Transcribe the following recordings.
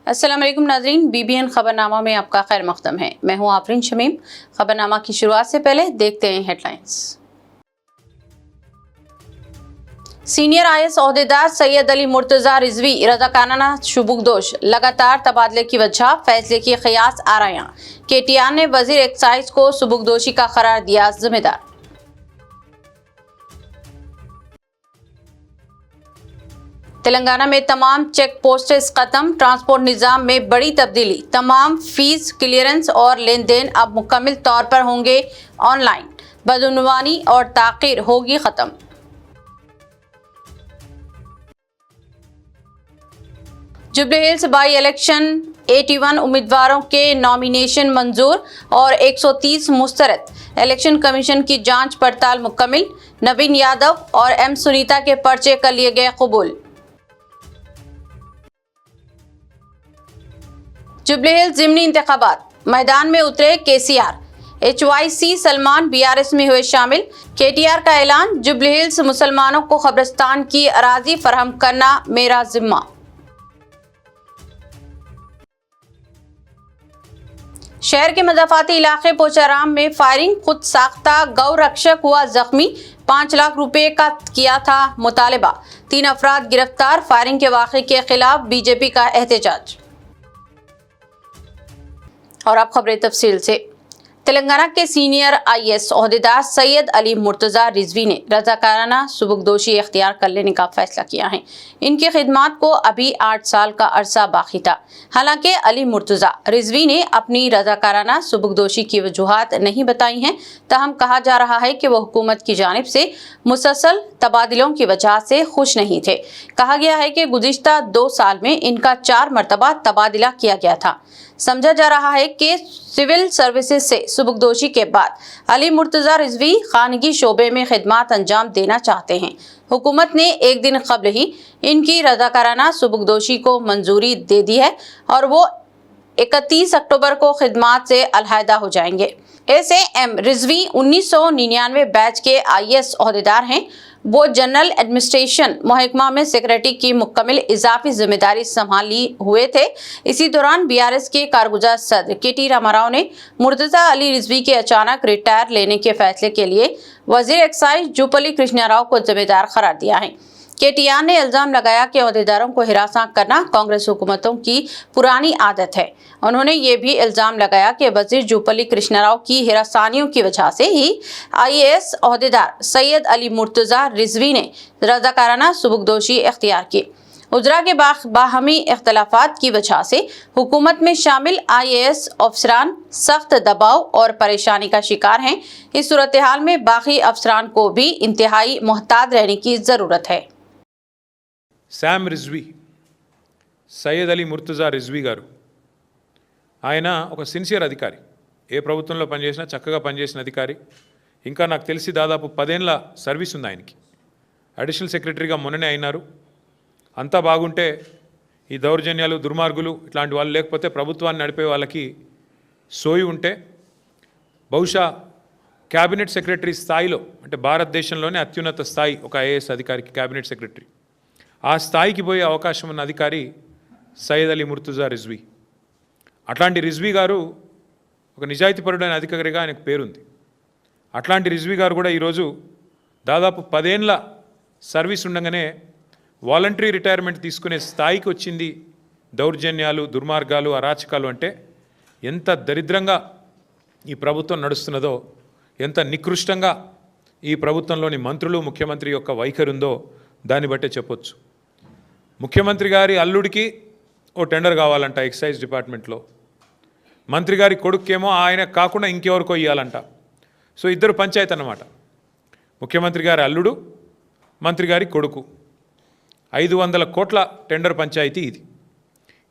अस्सलाम वालेकुम नाज़रीन, BBN खबरनामा में आपका खैर मक़दम है। मैं हूँ आफरीन शमीम। खबरनामा की शुरुआत से पहले देखते हैं हेडलाइंस। सीनियर IAS ओहदेदार सैयद अली मुर्तज़ा रिजवी रज़ाकाराना शुबुकदोश, लगातार तबादले की वजह फैसले की क़यास आरायां। KTR ने वज़ीर एक्साइज को शुबुकदोशी का करार दिया जिम्मेदार। तेलंगाना में तमाम चेक पोस्ट्स खत्म, ट्रांसपोर्ट निज़ाम में बड़ी तब्दीली। तमाम फीस क्लियरेंस और लेन देन अब मुकम्मल तौर पर होंगे ऑनलाइन। बदउनवानी और ताक़ीर होगी खत्म। जुबली हिल्स बाई इलेक्शन 81 उम्मीदवारों के नॉमिनेशन मंजूर और 130 मुस्तरद। इलेक्शन कमीशन की जांच पड़ताल मुकम्मल। नवीन यादव और M सुनीता के पर्चे कर लिए गए कबूल। जुबली हिल्स ज़िमनी इंतखाबात, मैदान में उतरे KCR। HYC सलमान BRS में हुए शामिल। KTR का ऐलान, जुबली हिल्स मुसलमानों को कब्रिस्तान की अराजी फराहम करना मेरा जिम्मा। शहर के मज़ाफ़ाती इलाके पोचाराम में फायरिंग, खुद साख्ता गौ रक्षक हुआ जख्मी। 5 लाख रुपए का किया था मुतालबा। 3 अफराद गिरफ्तार। फायरिंग के वाक़े के खिलाफ BJP का एहतजाज। और अब खबरें तफसील से। तेलंगाना के सीनियर IAS ओहदेदार सैयद अली मुर्तज़ा रिजवी ने रज़ाकाराना सुबुकदोशी इख्तियार कर लेने का फैसला किया है। इनकी खिदमात को अभी 8 साल का अरसा बाकी था। हालांकि अली मुर्तज़ा रिजवी ने अपनी रज़ाकाराना सुबुकदोशी की वजूहात नहीं बताई हैं, तहम कहा जा रहा है कि वह हुकूमत की जानिब से मुसलसल तबादलों की वजह से खुश नहीं थे। कहा गया है कि गुज़िश्ता 2 साल में इनका 4 मरतबा तबादला किया गया था। समझा जा रहा है कि सिविल सर्विसेज से सुबुकदोशी के बाद अली मुर्तज़ा रिजवी खानगी शोबे में खिदमात अंजाम देना चाहते हैं। हुकूमत ने एक दिन कबल ही इनकी रज़ाकाराना सुबुकदोशी को मंजूरी दे दी है और वो 31 अक्टूबर को खिदमात से अलहदा हो जाएंगे। SM रिजवी 1999 बैच के IAS ओहदेदार हैं। वो जनरल एडमिनिस्ट्रेशन महकमा में सेक्रेटरी की मुकम्मल इजाफी जिम्मेदारी संभाली हुए थे। इसी दौरान BRS के कारगुजार सदर KT रामाराव ने मुर्तज़ा अली रिजवी के अचानक रिटायर लेने के फैसले के लिए वजीर एक्साइज जुपली कृष्णाराव को जिम्मेदार करार दिया है। KTR ने इल्जाम लगाया कि ओहदेदारों को हिरासा करना कांग्रेस हुकूमतों की पुरानी आदत है। उन्होंने ये भी इल्जाम लगाया कि वजीर जुपली कृष्णाराव की हिरासानियों की वजह से ही IAS ओहदेदार सैयद अली मुर्तज़ा रिजवी ने रज़ाकाराना सुबुकदोशी इख्तियार की। उजरा के बाहमी इख्तलाफात की वजह से हुकूमत में शामिल IAS अफसरान सख्त दबाव और परेशानी का शिकार हैं। इस सूरत हाल में बाकी अफसरान को भी इंतहाई मोहतात रहने की ज़रूरत है। శామ్ రిజ్వీ, సయ్యద్ అలీ ముర్తజా రిజ్వీ గారు, ఆయన ఒక సిన్సియర్ అధికారి. ఏ ప్రభుత్వంలో పనిచేసినా చక్కగా పనిచేసిన అధికారి. ఇంకా నాకు తెలిసి దాదాపు 10 ఏళ్ల సర్వీస్ ఉంది ఆయనకి. అడిషనల్ సెక్రటరీగా మొన్ననే అయినారు. అంతా బాగుంటే ఈ దౌర్జన్యాలు, దుర్మార్గులు ఇట్లాంటి వాళ్ళు లేకపోతే ప్రభుత్వాన్ని నడిపే వాళ్ళకి సోయి ఉంటే బహుశా క్యాబినెట్ సెక్రటరీ స్థాయిలో, అంటే భారతదేశంలోనే అత్యున్నత స్థాయి ఒక IAS అధికారికి క్యాబినెట్ సెక్రటరీ, ఆ స్థాయికి పోయే అవకాశం ఉన్న అధికారి సయ్యద్ అలీ ముర్తజా రిజ్వీ. అట్లాంటి రిజ్వీ గారు ఒక నిజాయితీపరుడైన అధికారిగా ఆయనకు పేరుంది. అట్లాంటి రిజ్వీ గారు కూడా ఈరోజు దాదాపు 10 ఏళ్ల సర్వీస్ ఉండగానే వాలంటరీ రిటైర్మెంట్ తీసుకునే స్థాయికి వచ్చింది. దౌర్జన్యాలు, దుర్మార్గాలు, అరాచకాలు అంటే ఎంత దరిద్రంగా ఈ ప్రభుత్వం నడుస్తున్నదో, ఎంత నికృష్టంగా ఈ ప్రభుత్వంలోని మంత్రులు, ముఖ్యమంత్రి యొక్క వైఖరి ఉందో దాన్ని బట్టే చెప్పొచ్చు. ముఖ్యమంత్రి గారి అల్లుడికి ఓ టెండర్ కావాలంట ఎక్సైజ్ డిపార్ట్మెంట్లో. మంత్రి గారి కొడుకేమో ఆయన కాకుండా ఇంకెవరికో ఇవ్వాలంట. సో ఇద్దరు పంచాయతీ అన్నమాట. ముఖ్యమంత్రి గారి అల్లుడు, మంత్రి గారి కొడుకు. 500 కోట్ల టెండర్ పంచాయతీ ఇది.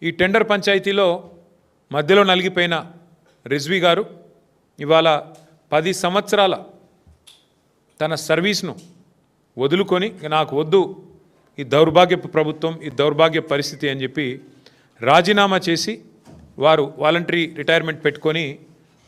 ఈ టెండర్ పంచాయతీలో మధ్యలో నలిగిపోయిన రిజ్వీ గారు ఇవాళ 10 సంవత్సరాల తన సర్వీస్ను వదులుకొని నాకు వద్దు ఈ దౌర్భాగ్యపు ప్రభుత్వం, ఈ దౌర్భాగ్య పరిస్థితి అని చెప్పి రాజీనామా చేసి వారు వాలంటరీ రిటైర్మెంట్ పెట్టుకొని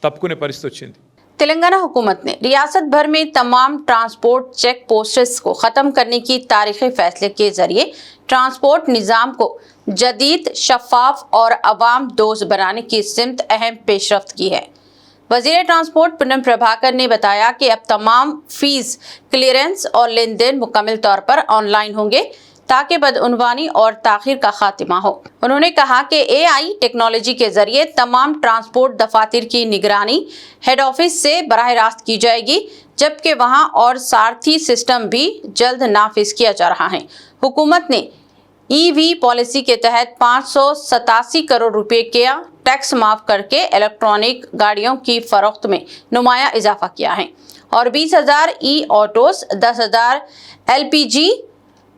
తప్పుకునే పరిస్థితి వచ్చింది. तेलंगाना हुकूमत ने रियासत भर में तमाम ट्रांसपोर्ट चेक पोस्ट्स को ख़त्म करने की तारीखी फैसले के जरिए ट्रांसपोर्ट निज़ाम को जदीद, शफाफ और अवाम दोस्त बनाने की सिमत अहम पेशरफ्त की है। वज़ीर ट्रांसपोर्ट पूनम प्रभाकर ने बताया कि अब तमाम फीस क्लियरेंस और लेन देन मुकम्मल तौर पर ऑनलाइन होंगे ताकि बदउनवानी और ताखिर का खात्मा हो। उन्होंने कहा कि AI टेक्नोलॉजी के जरिए तमाम ट्रांसपोर्ट दफातर की निगरानी हेड ऑफिस से बराह रास्त की जाएगी, जबकि वहां और सारथी सिस्टम भी जल्द नाफिज किया जा रहा है। हुकूमत ने EV पॉलिसी के तहत 587 करोड़ रुपए का टैक्स माफ करके इलेक्ट्रॉनिक गाड़ियों की फरोख्त में नुमाया इजाफा किया है और 20,000 ऑटोस, 10,000 LPG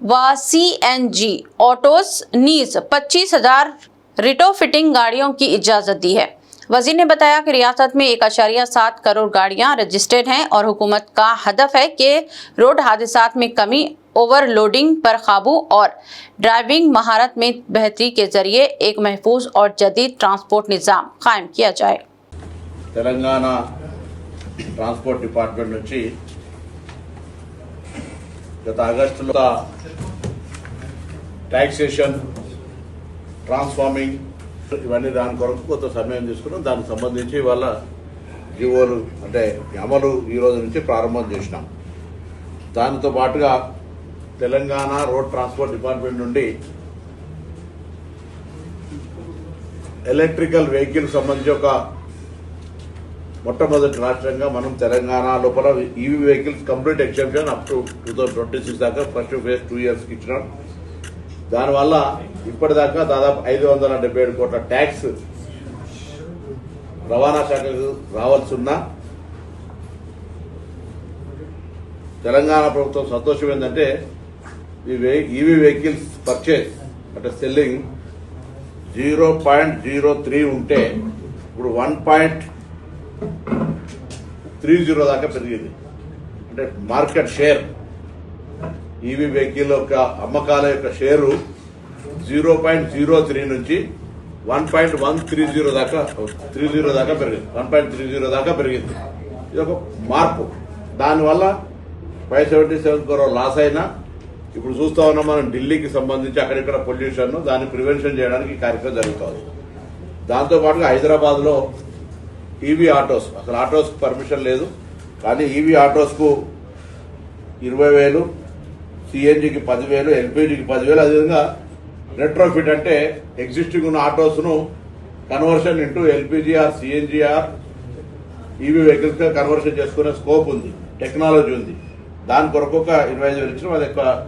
व CNG ऑटोस नीज 25,000 रिटोफिटिंग गाड़ियों की इजाज़त दी है। वज़ीर ने बताया कि रियासत में 1.7 करोड़ गाड़ियां रजिस्टर्ड हैं और हुकूमत का हदफ है कि रोड हादसात में कमी, ओवरलोडिंग पर काबू और ड्राइविंग महारत में बेहतरी के जरिए एक महफूज और जदीद ट्रांसपोर्ट निज़ाम कायम किया जाए। తెలంగాణ ట్రాన్స్పోర్ట్ డిపార్ట్మెంట్ నుంచి గత ఆగస్టులో టాక్సేషన్, ట్రాన్స్ఫార్మింగ్ ఇవన్నీ దాని కొరకు కొంత సమయం తీసుకున్నాం. దానికి సంబంధించి వాళ్ళ జీవోలు అంటే అమలు ఈ రోజు నుంచి ప్రారంభం చేసినాం. దానితో పాటుగా తెలంగాణ రోడ్ ట్రాన్స్పోర్ట్ డిపార్ట్మెంట్ నుండి ఎలక్ట్రికల్ వెహికల్ సంబంధించి ఒక మొట్టమొదటి రాష్ట్రంగా మనం తెలంగాణ లోపల EV vehicles complete exemption up to 2026 దాకా ఫస్ట్ ఫేజ్ 2 years ఇచ్చినాం. దానివల్ల ఇప్పటిదాకా దాదాపు 577 కోట్ల ట్యాక్స్ రవాణా శాఖకు రావాల్సి ఉన్న తెలంగాణ ప్రభుత్వం సంతోషం ఏంటంటే ఈవీ వెహికల్స్ పర్చేస్ అంటే సెల్లింగ్ 0.03 ఉంటే ఇప్పుడు 1.30 దాకా పెరిగింది. అంటే మార్కెట్ షేర్ ఈవీ వెహికల్ యొక్క అమ్మకాల యొక్క షేరు 0.03 నుంచి 1.130 దాకా 30 దాకా పెరిగింది. 1.30 దాకా పెరిగింది. ఇది ఒక మార్పు. దానివల్ల 577 crore లాస్ అయినా ఇప్పుడు చూస్తా ఉన్నాం మనం ఢిల్లీకి సంబంధించి అక్కడిక్కడ పొల్యూషన్ దాన్ని ప్రివెన్షన్ చేయడానికి ఈ కార్యక్రమం జరుగుతుంది. దాంతో పాటుగా హైదరాబాద్ లో ఈవీ ఆటోస్, అసలు ఆటోస్ పర్మిషన్ లేదు, కానీ ఈవీ ఆటోస్ కు 20,000, సిఎన్జికి 10,000, ఎల్పిజికి 10,000, అదేవిధంగా రెట్రోఫిట్ అంటే ఎగ్జిస్టింగ్ ఉన్న ఆటోస్ ను conversion into LPG or CNG or EV vehicles గా కన్వర్షన్ చేసుకునే స్కోప్ ఉంది, టెక్నాలజీ ఉంది. దాని కొరకు ఒక 25,000 ఇచ్చినాం. అది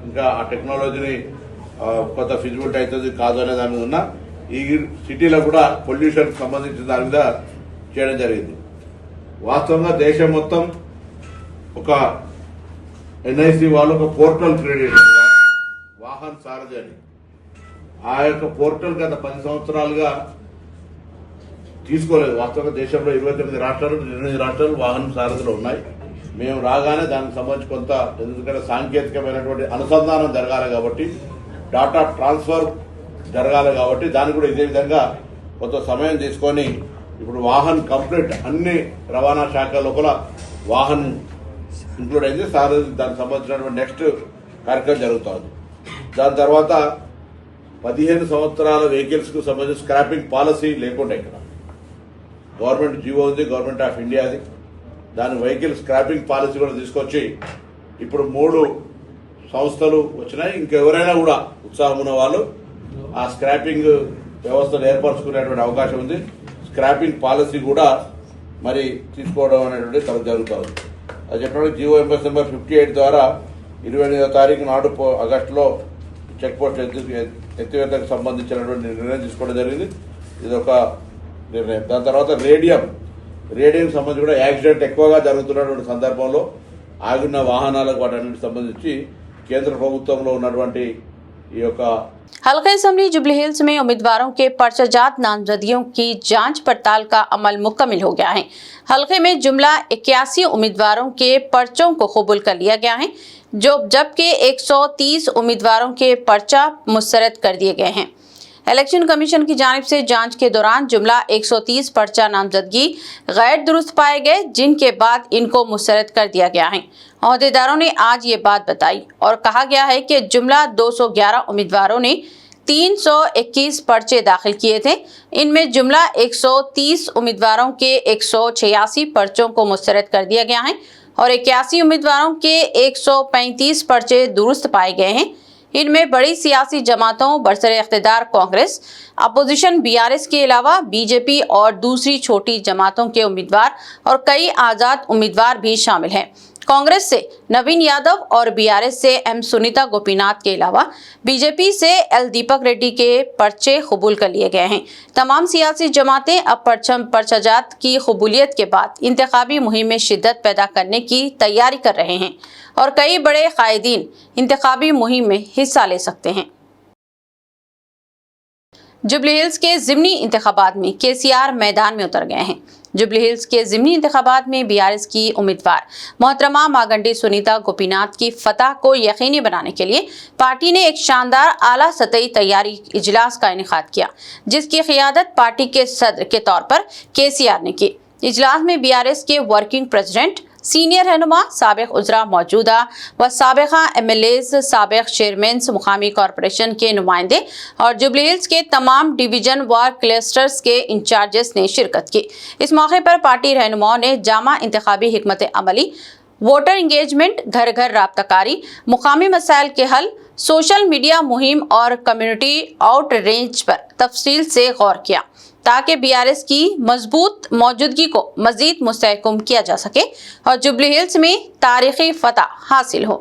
ఇంకా ఆ టెక్నాలజీని కొంత ఫిజిబిలిటీ అవుతుంది కాదు అనే దాని మీద ఉన్న ఈ సిటీలో కూడా పొల్యూషన్ సంబంధించిన దాని మీద చేయడం జరిగింది. వాస్తవంగా దేశం మొత్తం ఒక ఎన్ఐసి వాళ్ళు ఒక పోర్టల్ క్రియేట్ చేశారు, వాహన్ సారథి అని. ఆ యొక్క పోర్టల్ గత 10 సంవత్సరాలుగా తీసుకోలేదు. వాస్తవంగా దేశంలో 29 రాష్ట్రాలు 8 రాష్ట్రాలు వాహన సారథులు ఉన్నాయి. మేము రాగానే దానికి సంబంధించి కొంత ఎందుకంటే సాంకేతికమైనటువంటి అనుసంధానం జరగాలి కాబట్టి, డాటా ట్రాన్స్ఫర్ జరగాలి కాబట్టి దానికి కూడా ఇదే విధంగా కొంత సమయం తీసుకొని ఇప్పుడు వాహన్ కంప్లీట్ అన్ని రవాణా శాఖ లోపల వాహన్ ఇంక్లూడ్ అయింది. సారథి దానికి సంబంధించినటువంటి నెక్స్ట్ కార్యక్రమం జరుగుతుంది. దాని తర్వాత 15 సంవత్సరాల వెహికల్స్ కు సంబంధించి స్క్రాపింగ్ పాలసీ లేకుండా ఇక్కడ గవర్నమెంట్ జీవో ఉంది, గవర్నమెంట్ ఆఫ్ ఇండియాది. దాని వెహికల్ స్క్రాపింగ్ పాలసీ కూడా తీసుకొచ్చి ఇప్పుడు 3 సంస్థలు వచ్చినాయి. ఇంకెవరైనా కూడా ఉత్సాహం ఉన్న వాళ్ళు ఆ స్క్రాపింగ్ వ్యవస్థను ఏర్పరచుకునేటువంటి అవకాశం ఉంది. స్క్రాపింగ్ పాలసీ కూడా మరి తీసుకోవడం అనేటువంటి జరుగుతుంది. అది చెప్పడానికి జీవో ఎంఎస్ నెంబర్ 58 ద్వారా 28వ తారీఖు నాడు ఆగస్టులో చెక్ పోస్ట్ ఎత్తివేతకు సంబంధించినటువంటి నిర్ణయం తీసుకోవడం జరిగింది. ఇది ఒక నిర్ణయం. దాని తర్వాత రేడియం సంబంధించి కూడా యాక్సిడెంట్ ఎక్కువగా జరుగుతున్నటువంటి సందర్భంలో ఆగిన వాహనాలకు వాటన్నిటికి సంబంధించి కేంద్ర ప్రభుత్వంలో ఉన్నటువంటి ఈ యొక్క हल्का असम्बली जुबली हिल्स में उम्मीदवारों के पर्चाजात नामजदगियों की जांच पड़ताल का अमल मुकम्मल हो गया है। हल्के में जुमला 81 उम्मीदवारों के पर्चों को कबूल कर लिया गया है, जबकि 130 उम्मीदवारों के पर्चा मुस्तरद कर दिए गए हैं। इलेक्शन कमीशन की जानिब से जांच के दौरान जुमला 130 पर्चा नामजदगी गैर दुरुस्त पाए गए, जिनके बाद इनको मुस्तरद कर दिया गया है। ओहदेदारों ने आज ये बात बताई और कहा गया है कि जुमला 211 उम्मीदवारों ने 321 पर्चे दाखिल किए थे। इनमें जुमला 130 उम्मीदवारों के 186 पर्चों को मुस्तरद कर दिया गया है और 81 उम्मीदवारों के 135 पर्चे दुरुस्त पाए गए हैं। इनमें बड़ी सियासी जमातों बरसरे इख्तिदार कांग्रेस, अपोजिशन बीआरएस के अलावा बीजेपी और दूसरी छोटी जमातों के उम्मीदवार और कई आज़ाद उम्मीदवार भी शामिल हैं। कांग्रेस से नवीन यादव और बीआरएस से एम सुनीता गोपीनाथ के अलावा बीजेपी से एल दीपक रेड्डी के पर्चे कबूल कर लिए गए हैं। तमाम सियासी जमातें अब पर्चाजात की कबूलियत के बाद इंतखाबी मुहिम में शिद्दत पैदा करने की तैयारी कर रहे हैं और कई बड़े कायदीन इंतखाबी मुहिम में हिस्सा ले सकते हैं। जुबली हिल्स के ज़िमनी इंतखाबात में केसीआर मैदान में उतर गए हैं। जुबली हिल्स के ज़िमनी इंतखाबात में बीआरएस की उम्मीदवार मोहतरमा मागंडी सुनीता गोपीनाथ की फतह को यकीनी बनाने के लिए पार्टी ने एक शानदार आला सतही तैयारी इजलास का इनेकाद किया, जिसकी क़ियादत पार्टी के सदर के तौर पर केसीआर ने की। इजलास में बीआरएस के वर्किंग प्रेसिडेंट, सीनियर रहनुमा, साबिक उज़रा मौजूदा व साबिका एमएलएज, साबिक चेयरमैन मुकामी कॉरपोरेशन के नुमाइंदे और जुबली हिल्स के तमाम डिवीजन व क्लस्टर्स के इंचार्जेस ने शिरकत की। इस मौके पर पार्टी रहनुमाओं ने जामा इंतखाबी हिकमत अमली, वोटर इंगेजमेंट, घर घर राब्ताकारी, मुकामी मसाइल के हल, सोशल मीडिया मुहिम और कम्युनिटी आउटरीच पर तफसील से गौर किया ताकि बीआरएस की मजबूत मौजूदगी को मजीद मुस्तहकम किया जा सके और जुबली हिल्स में तारीखी फतह हासिल हो।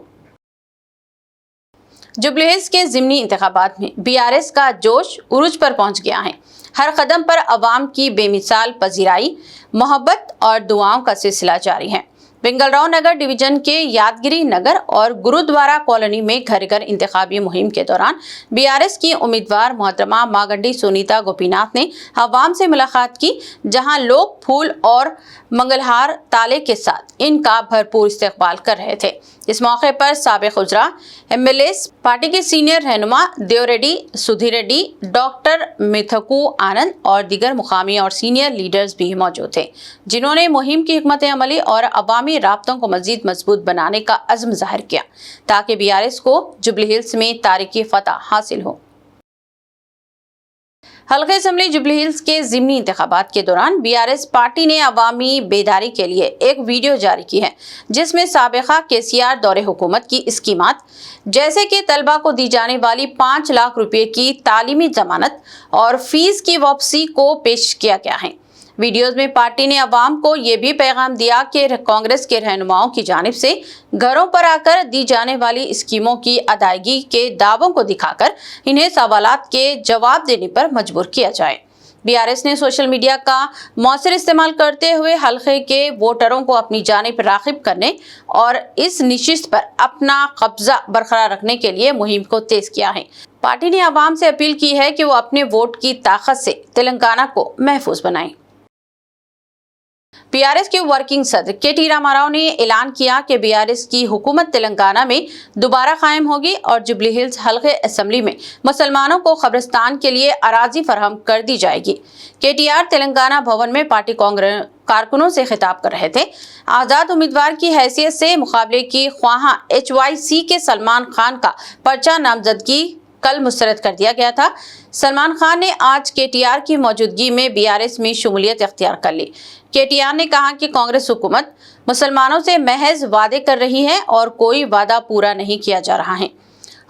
जुबली हिल्स के ज़िमनी इंतखाबात में बीआरएस का जोश उरूज पर पहुंच गया है। हर कदम पर अवाम की बेमिसाल पजीराई, मोहब्बत और दुआओं का सिलसिला जारी है। पिंगलराव नगर डिवीजन के यादगिरी नगर और गुरुद्वारा कॉलोनी में घर घर इंतखाबी मुहिम के दौरान बीआरएस की उम्मीदवार मोहतरमा मागंडी सुनीता गोपीनाथ ने अवाम से मुलाकात की, जहां लोग फूल और मंगलहार ताले के साथ इनका भरपूर इस्तकबाल कर रहे थे। इस मौके पर साबिक उज़रा, एमएलएस, पार्टी के सीनियर रहनुमा देव रेड्डी, सुधीर रेड्डी, डॉक्टर मिथकू आनंद और दीगर मुकामी और सीनियर लीडर्स भी मौजूद थे, जिन्होंने मुहिम की हिकमत अमली और अवामी राब्तों को मजीद मजबूत बनाने का अज़्म ज़ाहिर किया ताकि बीआरएस को जुबली हिल्स में तारीखी फतह हासिल हो। हल्के असम्बली जुबली हिल्स के ज़िमनी इंतखाबात के दौरान बीआरएस पार्टी ने अवामी बेदारी के लिए एक वीडियो जारी की है, जिसमें साबिका केसीआर दौरे हुकूमत की स्कीमात जैसे कि तलबा को दी जाने वाली 5 लाख रुपए की तालीमी जमानत और फीस की वापसी को पेश किया गया है। वीडियोज में पार्टी ने अवाम को ये भी पैगाम दिया कि कांग्रेस के रहनुमाओं की जानिब से घरों पर आकर दी जाने वाली स्कीमों की अदायगी के दावों को दिखाकर इन्हें सवालात के जवाब देने पर मजबूर किया जाए। बीआरएस ने सोशल मीडिया का मौसर इस्तेमाल करते हुए हल्के के वोटरों को अपनी जानिब राग़िब करने और इस नशिस्त पर अपना कब्जा बरकरार रखने के लिए मुहिम को तेज किया है। पार्टी ने अवाम से अपील की है कि वो अपने वोट की ताकत से तेलंगाना को महफूज बनाएं। बीआरएस के वर्किंग सदर के.टी. रामाराव ने ऐलान किया कि बीआरएस की हुकूमत तेलंगाना में दोबारा कायम होगी और जुबली हिल्स हल्के असेंबली में मुसलमानों को कब्रिस्तान के लिए अराजी फराहम कर दी जाएगी। केटीआर तेलंगाना भवन में पार्टी कांग्रेस कारकुनों से खिताब कर रहे थे। आज़ाद उम्मीदवार की हैसियत से मुकाबले की ख्वाहां HYC के सलमान खान का पर्चा नामजदगी कल मुस्तरद कर दिया गया था। सलमान खान ने आज केटीआर की मौजूदगी में बीआरएस में शमूलियत इख्तियार कर ली। केटीआर ने कहा कि कांग्रेस हुकूमत मुसलमानों से महज वादे कर रही है और कोई वादा पूरा नहीं किया जा रहा है।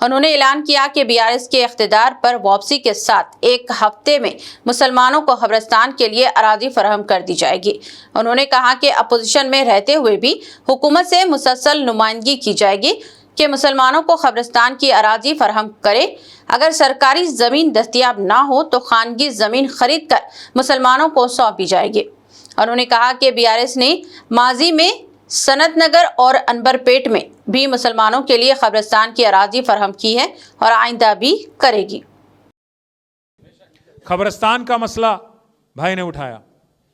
उन्होंने ऐलान किया कि बीआरएस के इख्तिदार पर वापसी के साथ एक हफ्ते में मुसलमानों को कब्रिस्तान के लिए अराजी फराहम कर दी जाएगी। उन्होंने कहा कि अपोजिशन में रहते हुए भी हुकूमत से मुसलसल नुमाइंदगी की जाएगी कि मुसलमानों को कब्रिस्तान की अराजी फराहम करे। अगर सरकारी ज़मीन दस्तयाब ना हो तो खानगी ज़मीन खरीद कर मुसलमानों को सौंपी जाएगी। उन्होंने कहा कि बीआरएस ने माजी में सनत नगर और अनबरपेट में भी मुसलमानों के लिए कब्रिस्तान की अराजी फराहम की है और आइंदा भी करेगी। कब्रिस्तान का मसला भाई ने उठाया,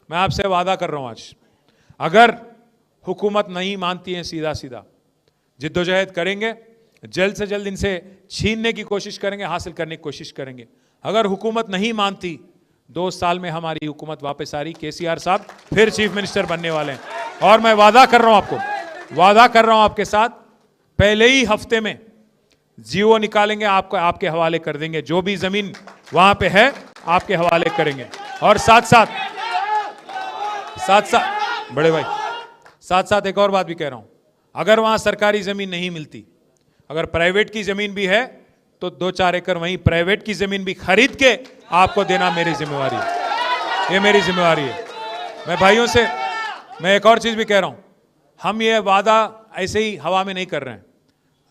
मैं आपसे वादा कर रहा हूँ आज अगर हुकूमत नहीं मानती है सीधा सीधा जिद्दोजहद करेंगे, जल्द से जल्द इनसे छीनने की कोशिश करेंगे, हासिल करने की कोशिश करेंगे। अगर हुकूमत नहीं मानती 2 साल में हमारी हुकूमत वापस आ रही, केसीआर साहब फिर चीफ मिनिस्टर बनने वाले हैं। और मैं वादा कर रहा हूं आपके साथ, पहले ही हफ्ते में जीओ निकालेंगे, आपको आपके हवाले कर देंगे, जो भी जमीन वहां पे है आपके हवाले करेंगे। और साथ साथ बड़े भाई, साथ एक और बात भी कह रहा हूं, अगर वहां सरकारी जमीन नहीं मिलती, अगर प्राइवेट की जमीन भी है तो 2-4 एकड़ वहीं प्राइवेट की जमीन भी खरीद के आपको देना मेरी जिम्मेवारी है, ये मेरी जिम्मेवारी है। मैं भाइयों से मैं एक और चीज भी कह रहा हूं, हम ये वादा ऐसे ही हवा में नहीं कर रहे हैं।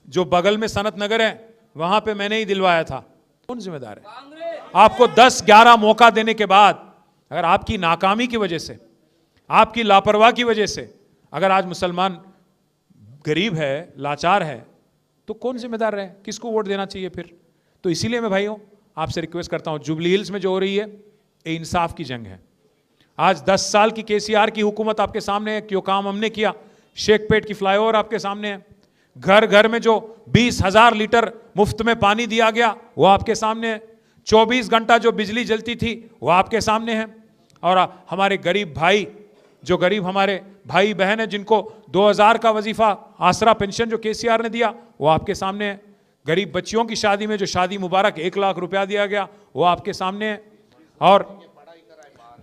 जो बगल में सनत नगर है वहां पे मैंने ही दिलवाया था, कौन जिम्मेदार है? आपको 10-11 मौका देने के बाद अगर आपकी नाकामी की वजह से, आपकी लापरवाही की वजह से अगर आज मुसलमान गरीब है, लाचार है, तो कौन जिम्मेदार है? किसको वोट देना चाहिए फिर? तो इसीलिए मैं भाइयों आपसे रिक्वेस्ट करता हूं, जुबली हिल्स में जो हो रही है ये इंसाफ की जंग है। आज 10 साल की केसीआर की हुकूमत आपके सामने है, क्यों काम हमने किया, शेखपेट की फ्लाईओवर आपके सामने है, घर घर में जो 20,000 लीटर मुफ्त में पानी दिया गया वो आपके सामने है, 24 घंटा जो बिजली जलती थी वो आपके सामने है। और हमारे गरीब भाई, जो गरीब हमारे भाई बहन है जिनको 2000 का वजीफा आसरा पेंशन जो केसीआर ने दिया वो आपके सामने है। गरीब बच्चियों की शादी में जो शादी मुबारक 1 लाख रुपया दिया गया वो आपके सामने है। और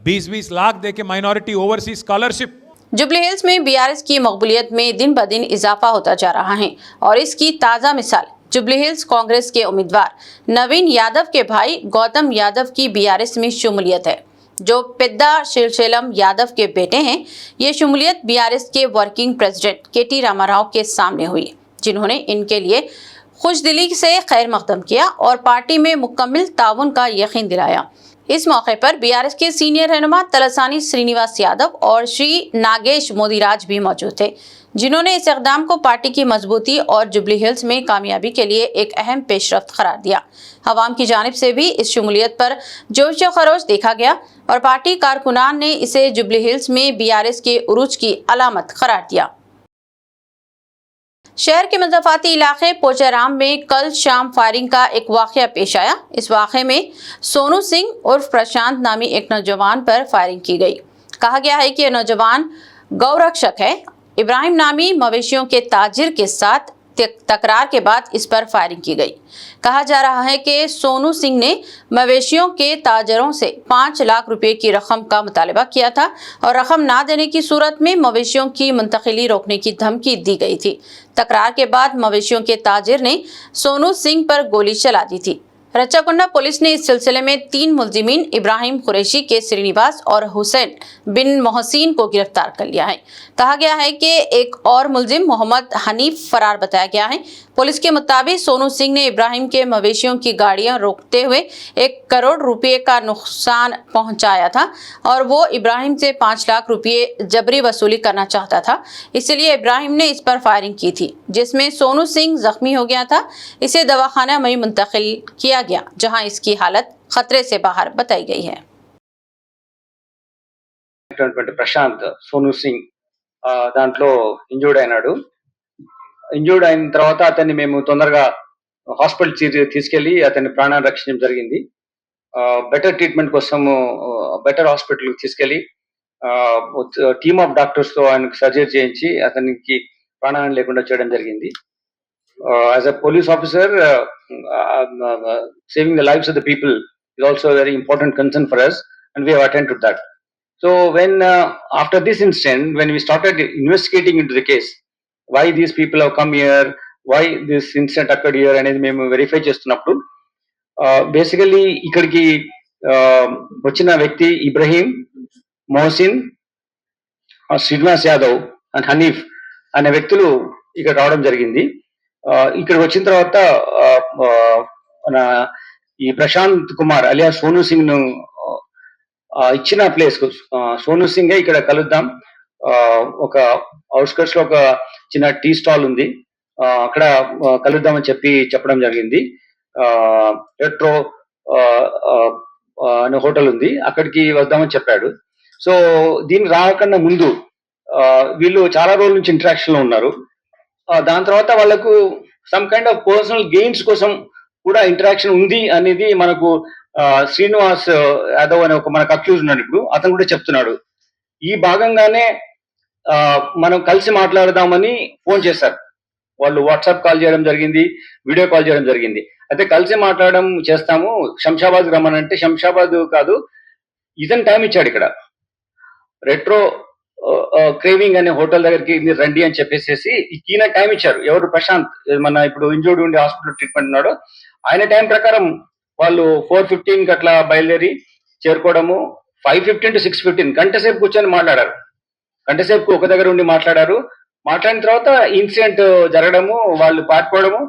20-20 लाख दे के minority overseas scholarship. Jubilee hills में बीआरएस की मकबूलियत में दिन ब दिन इजाफा होता जा रहा है और इसकी ताज़ा मिसाल जुबली हिल्स कांग्रेस के उम्मीदवार नवीन यादव के भाई गौतम यादव की बीआरएस में शमूलियत है, जो पेद्दा श्रीशैलम यादव के बेटे हैं। ये शमूलियत बीआरएस के वर्किंग प्रेसिडेंट केटी रामाराव के सामने हुई, जिन्होंने इनके लिए खुशदिली से खैर मकदम किया और पार्टी में मुकम्मल ताउन का यकीन दिलाया। इस मौके पर बीआरएस के सीनियर रहनुमा तलसानी श्रीनिवास यादव और श्री नागेश मोदीराज भी मौजूद थे, जिन्होंने इस इक़दाम को पार्टी की मजबूती और जुबली हिल्स में कामयाबी के लिए एक अहम पेशरफ्त करार दिया। अवाम की जानिब से भी इस शमूलियत पर जोश व खरोश देखा गया और पार्टी कारकुनान ने इसे जुबली हिल्स में बीआरएस के उरूज की अलामत करार दिया। शहर के मज़ाफ़ाती इलाके पोचाराम में कल शाम फायरिंग का एक वाक़या पेश आया। इस वाक़े में सोनू सिंह उर्फ प्रशांत नामी एक नौजवान पर फायरिंग की गई। कहा गया है कि यह नौजवान गौरक्षक है। इब्राहिम नामी मवेशियों के ताजिर के साथ तकरार के बाद इस पर फायरिंग की गई। कहा जा रहा है कि सोनू सिंह ने मवेशियों के ताजरों से 5 लाख रुपए की रकम का मुतालबा किया था और रकम ना देने की सूरत में मवेशियों की मुंतकिली रोकने की धमकी दी गई थी। तकरार के बाद मवेशियों के ताजिर ने सोनू सिंह पर गोली चला दी थी। रच्चाकुंडा पुलिस ने इस सिलसिले में 3 मुलजिमीन इब्राहिम कुरैशी के श्रीनिवास और हुसैन बिन मोहसिन को गिरफ्तार कर लिया है। कहा गया है कि एक और मुलजिम मोहम्मद हनीफ फरार बताया गया है। पुलिस के मुताबिक सोनू सिंह ने इब्राहिम के मवेशियों की गाड़ियां रोकते हुए 1 करोड़ रुपए का नुकसान पहुंचाया था और वो इब्राहिम से 5 लाख रुपए जबरी वसूली करना चाहता था। इसलिए इब्राहिम ने इस पर फायरिंग की थी, जिसमें सोनू सिंह जख्मी हो गया था। इसे दवाखाना में मुंतकिल किया गया, जहां इसकी हालत खतरे से बाहर बताई गई है। ప్రశాంత్ సోను సింగ్ దాంట్లో ఇంజూర్డ్ అయినాడు. ఇంజూర్డ్ అయిన తర్వాత అతన్ని మేము తొందరగా హాస్పిటల్ తీసుకెళ్లి అతని ప్రాణాన్ని రక్షించడం జరిగింది. బెటర్ ట్రీట్మెంట్ కోసం బెటర్ హాస్పిటల్ తీసుకెళ్లి టీమ్ ఆఫ్ డాక్టర్స్ తో ఆయనకు సర్జరీ చేయించి అతనికి ప్రాణాన్ని లేకుండా చేయడం జరిగింది. As a police officer, saving the lives of the people is also a very important concern for us, and we have attended to that. So when after this incident, when we started investigating into the case, why these people have come here, why this incident occurred here అనేది మేము verify చేస్తున్నప్పుడు basically ఇక్కడికి వచ్చిన వ్యక్తి Ibrahim, Mohsin, Srinivas Yadav and Hanif అనే వ్యక్తులు ఇక్కడ రావడం జరిగింది. ఇక్కడ వచ్చిన తర్వాత మన ఈ ప్రశాంత్ కుమార్ అలియా సోను సింగ్ ను ఇచ్చిన ప్లేస్ కు సోను సింగ్ ఇక్కడ కలుద్దాం, ఒక అవుట్స్కర్ట్స్ లో ఒక చిన్న టీ స్టాల్ ఉంది, అక్కడ కలుద్దామని చెప్పడం జరిగింది. రెట్రో అనే హోటల్ ఉంది, అక్కడికి వద్దామని చెప్పాడు. సో దీన్ని రాకన్నా ముందు వీళ్ళు చాలా రోజుల నుంచి ఇంటరాక్షన్ లో ఉన్నారు. దాని తర్వాత వాళ్ళకు some kind of personal gains కోసం కూడా ఇంటరాక్షన్ ఉంది అనేది మనకు శ్రీనివాస్ యాదవ్ అనే ఒక మనకు అక్యూజ్ ఉన్నాడు ఇప్పుడు, అతను కూడా చెప్తున్నాడు. ఈ భాగంగానే మనం కలిసి మాట్లాడదామని ఫోన్ చేశారు. వాళ్ళు వాట్సాప్ కాల్ చేయడం జరిగింది, వీడియో కాల్ చేయడం జరిగింది. అయితే కలిసి మాట్లాడడం చేస్తాము, శంషాబాద్ రమ్మనంటే శంషాబాద్ కాదు, ఇతను టైం ఇచ్చాడు ఇక్కడ. రెట్రో క్రేవింగ్ అనే హోటల్ దగ్గరికి మీరు రండి అని చెప్పేసి ఈయన టైం ఇచ్చారు. ఎవరు? ప్రశాంత్, మన ఇప్పుడు ఇంజూర్డ్ ఉండి హాస్పిటల్ ట్రీట్మెంట్ ఉన్నాడు. ఆయన టైం ప్రకారం వాళ్ళు 4:15 అట్లా బయలుదేరి చేరుకోవడము. 5:15 to 6:15 గంట సేపు కూర్చొని మాట్లాడారు. గంట సేపు ఒక దగ్గర ఉండి మాట్లాడారు. మాట్లాడిన తర్వాత ఇన్సిడెంట్ జరగడము, వాళ్ళు పారిపోవడము,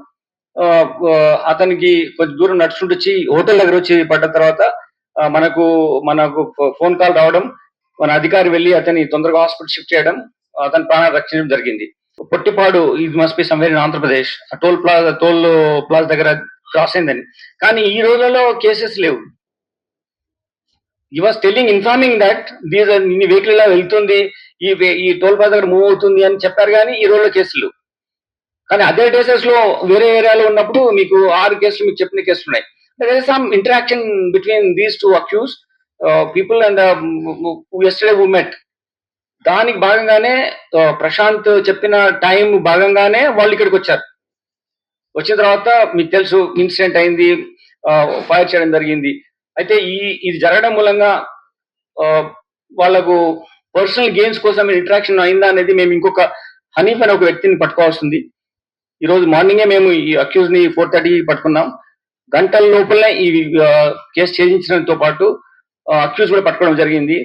అతనికి కొంచెం దూరం నడుచుకుంటూ వచ్చి హోటల్ దగ్గర వచ్చి పడ్డ తర్వాత మనకు ఫోన్ కాల్ రావడం, మన అధికారి వెళ్ళి అతన్ని తొందరగా హాస్పిటల్ షిఫ్ట్ చేయడం, అతని ప్రాణాలు రక్షించడం జరిగింది. పొట్టిపాడు, ఇది must be somewhere in Andhra Pradesh, toll plaza దగ్గర క్రాస్ అయిందని. కానీ ఈ రోజుల్లో కేసెస్ లేవు. ఈ వాస్ ఇన్ఫార్మింగ్ దట్ ఇన్ని వెహికల్ ఇలా వెళ్తుంది, ఈ టోల్ ప్లాజా దగ్గర మూవ్ అవుతుంది అని చెప్పారు, కానీ ఈ రోజుల్లో కేసులు. కానీ అదే డేసెస్ లో వేరే ఏరియాలో ఉన్నప్పుడు మీకు 6 కేసులు మీకు చెప్పిన కేసులు ఉన్నాయి. there is some interaction between these two accused people and yesterday who met. దానికి భాగంగానే ప్రశాంత్ చెప్పిన టైం భాగంగానే వాళ్ళు ఇక్కడికి వచ్చారు. వచ్చిన తర్వాత మీకు తెలుసు ఇన్సిడెంట్ అయింది, ఫైర్ చేయడం జరిగింది. అయితే ఇది జరగడం మూలంగా వాళ్ళకు పర్సనల్ గెయిన్స్ కోసం ఇంటరాక్షన్ అయిందా అనేది మేము ఇంకొక హనీఫ్ అనే ఒక వ్యక్తిని పట్టుకోవాల్సింది. ఈ రోజు మార్నింగే మేము ఈ అక్యూజ్ ని 4:30 పట్టుకున్నాం. గంటల లోపలనే ఈ కేసు ఛేదించడంతో పాటు అక్యూజ్ కూడా పట్టుకోవడం జరిగింది.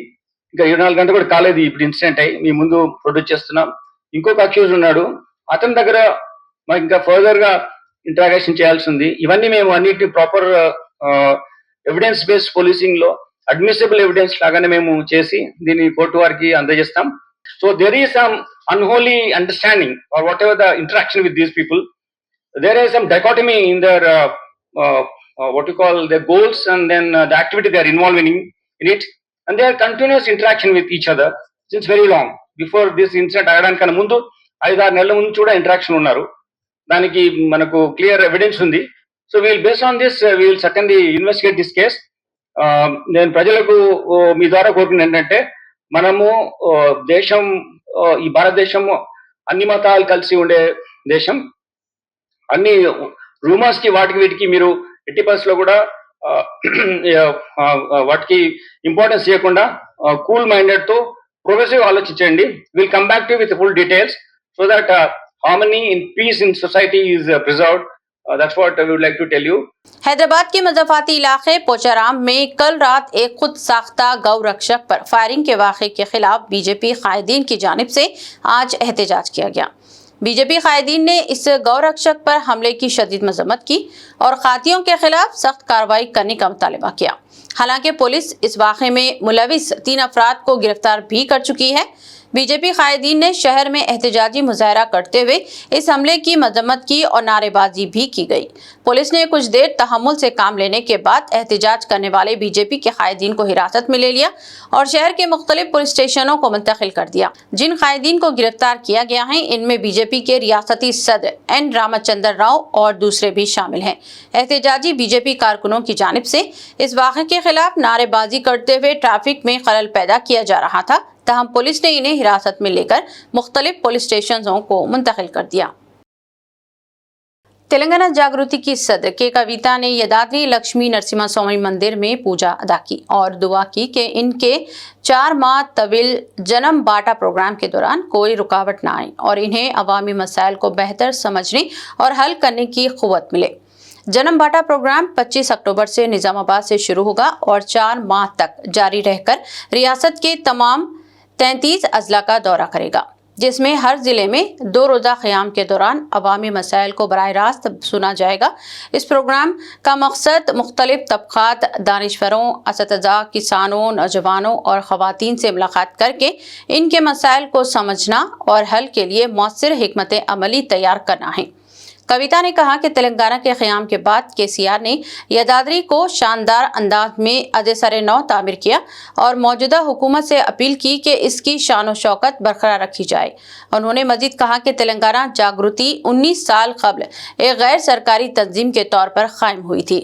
ఇంకా 24 గంటలు కూడా కాలేదు ఇప్పుడు ఇన్సిడెంట్ అయ్యి మీ ముందు ప్రొడ్యూస్ చేస్తున్నాం. ఇంకొక అక్యూజ్ ఉన్నాడు, అతని దగ్గర మాకు ఇంకా ఫర్దర్ గా ఇంటరాగేషన్ చేయాల్సి ఉంది. ఇవన్నీ మేము అన్నిటిని ప్రాపర్ ఎవిడెన్స్ బేస్డ్ పోలీసింగ్ లో అడ్మిసిబుల్ ఎవిడెన్స్ లాగానే మేము చేసి దీన్ని కోర్టు వారికి అందజేస్తాం. So there is some unholy understanding or whatever the interaction with these people. There is some dichotomy in their what you call their goals and then the activity they are involved in it, and they are continuous interaction with each other since very long. Before this incident ayadanikana mundu 5-6 నెలల ముందు కూడా interaction ఉన్నారు. దానికి మనకు clear evidence ఉంది. So we'll based on this we'll certainly investigate this case. నేను ప్రజలకు మీ ద్వారా కోరుకునేది ఏంటంటే, మనము దేశం, ఈ భారతదేశం అన్ని మతాలు కలిసి ఉండే దేశం. అన్ని రూమర్స్ కి వీటికి మీరు 80% లో కూడా వాటికి ఇంపార్టెన్స్ ఇవ్వకుండా కూల్ మైండెడ్ తో ప్రోగ్రెసివ్ ఆలోచించండి. Will come back to with full details so that harmony in peace in society is preserved. That's what I would like to tell you. Hyderabad के मज़ाफ़ाती इलाके पोचाराम में कल रात एक खुद साख्ता गौ रक्षक पर फायरिंग के वाक़े के खिलाफ बीजेपी कायदीन की जानिब से आज एहतजाज किया गया। बीजेपी कायदीन ने इस गौ रक्षक पर हमले की शदीद मजम्मत की और खातियों के खिलाफ सख्त कार्रवाई करने का मुतालबा किया। हालांकि पुलिस इस वाक़े में मुलविस 3 अफराद को गिरफ्तार भी कर चुकी है। बीजेपी कायदीन ने शहर में एहतजाजी मुजाहरा करते हुए इस हमले की मजम्मत की और नारेबाजी भी की गई। पुलिस ने कुछ देर तहम्मुल से काम लेने के बाद एहतजाज करने वाले बीजेपी के कायदीन को हिरासत में ले लिया और शहर के मुख्तलिफ पुलिस स्टेशनों को मुंतकिल कर दिया। जिन कायदीन को गिरफ्तार किया गया है, इनमें बीजेपी के रियासती सदर एन रामचंद्र राव और दूसरे भी शामिल हैं। एहतजाजी बीजेपी कारकुनों की जानिब से इस वाक़े के खिलाफ नारेबाजी करते हुए ट्रैफिक में खलल पैदा किया जा रहा था, तहम पुलिस ने इन्हें हिरासत में लेकर मुख्तलिफ पुलिस स्टेशनों को मुंतकिल कर दिया। तेलंगाना जागृति की सदर के कविता ने यदाद्री लक्ष्मी नरसिम्हा स्वामी मंदिर में पूजा अदा की और दुआ की कि इनके 4 माह तवील जन्म बाटा प्रोग्राम के दौरान कोई रुकावट न आए और इन्हें अवामी मसाइल को बेहतर समझने और हल करने की क़ुव्वत मिले। जन्म बाटा प्रोग्राम 25 अक्टूबर से निजामाबाद से शुरू होगा और 4 माह तक जारी रहकर रियासत के तमाम 33 अजला का दौरा करेगा, जिसमें हर जिले में 2 रोज़ा क़याम के दौरान अवामी मसाइल को बराह रास्त सुना जाएगा। इस प्रोग्राम का मकसद मुख्तलिफ तबक़ात, दानिश्वरों, असतिज़ा, किसानों, नौजवानों और ख़वातीन से मुलाकात करके इनके मसाइल को समझना और हल के लिए मौसर हिकमत अमली तैयार करना है। कविता ने कहा कि तेलंगाना के क़याम के बाद KCR ने यदाद्री को शानदार अंदाज में अज़े-सर नौ तामीर किया और मौजूदा हुकूमत से अपील की कि इसकी शान व शौकत बरकरार रखी जाए। उन्होंने मजीद कहा कि तेलंगाना जागृति 19 साल कबल एक गैर सरकारी तंजीम के तौर पर कायम हुई थी।